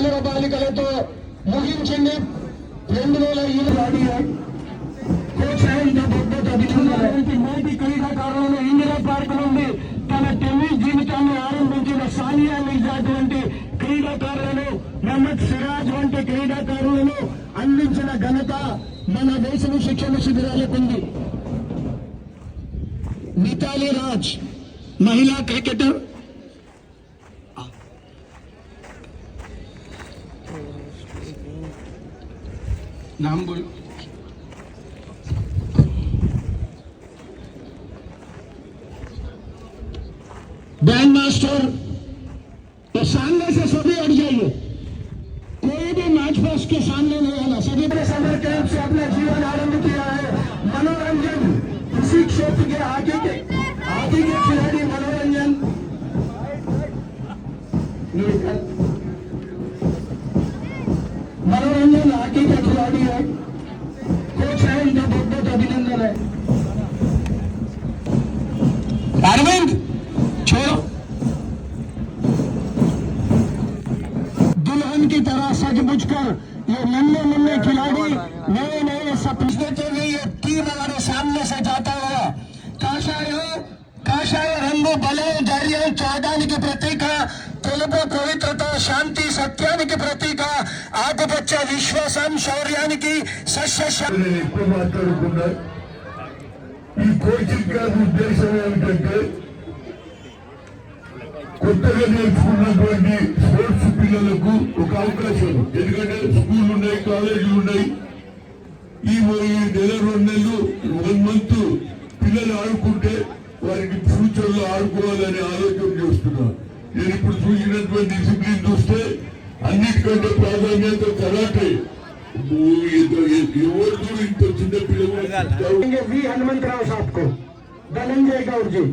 బాలుర బాలికలతో ముగించింది 2007 నేటి క్రీడాకారులను ఇందిరా పార్క్ నుండి తన టెన్నిస్ జీవితాన్ని ఆరంభించిన సానియా మిర్జా వంటి క్రీడాకారులను, మహమ్మద్ సిరాజ్ వంటి క్రీడాకారులను అందించిన ఘనత మన దేశం శిక్షణ శిబిరాలకు ఉంది. మితాలి రాజ్ మహిళా క్రికెటర్ नाम बोलो. बैंड मास्टर तो सामने से सभी हट जाइए, कोई भी मैच बॉक्स के सामने नहीं आना. सभी ने समर कैंप से अपना जीवन आरंभ किया है. मनोरंजन इसी क्षेत्र के आगे के खिलाड़ी मनोरंजन आगे के खिलाड़ी है, कोच है, उनका बहुत बहुत अभिनंदन है. अरविंद छोड़ो. दुल्हन की तरह सजबुझकर ये नन्हे खिलाड़ी नए सपने देते हुए ये टीम हमारे सामने से जाता हुआ కాషాయ రంగు బలం, ధైర్యం, త్యాగానికి ప్రతీక, తెలుపు పవిత్రత, శాంతి, సత్యానికి ప్రతీక, ఆకుపచ్చ విశ్వాసం, శౌర్యానికి ఎక్కువ మాట్లాడుకున్నా. ఈ కోచింగ్ క్లాస్ ఉద్దేశం ఏమిటంటే కొత్తగా నేర్చుకున్నటువంటి స్పోర్ట్స్ పిల్లలకు ఒక అవకాశం. ఎందుకంటే స్కూల్ ఉన్నాయి, కాలేజీలు ఉన్నాయి. ఈ నెల 2 నెలలు 1 మంత్ పిల్లలు ఆడుకుంటే వారికి ఫ్యూచర్ లో ఆడుకోవాలని ఆలోచన చేస్తున్నారు. నేను ఇప్పుడు చూసినటువంటి డిసిప్లిన్ చూస్తే అన్నిటికంటే ప్రాధాన్యత కరాటే. ఎవరు ఇంత చిన్న పిల్లలు వి హనుమంతరావు సాబ్ को धनंजय गौड़ जी,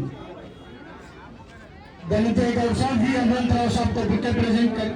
धनंजय गौड़ साहब वी हनुमंतराव साहब को विकेट प्रेजेंट कर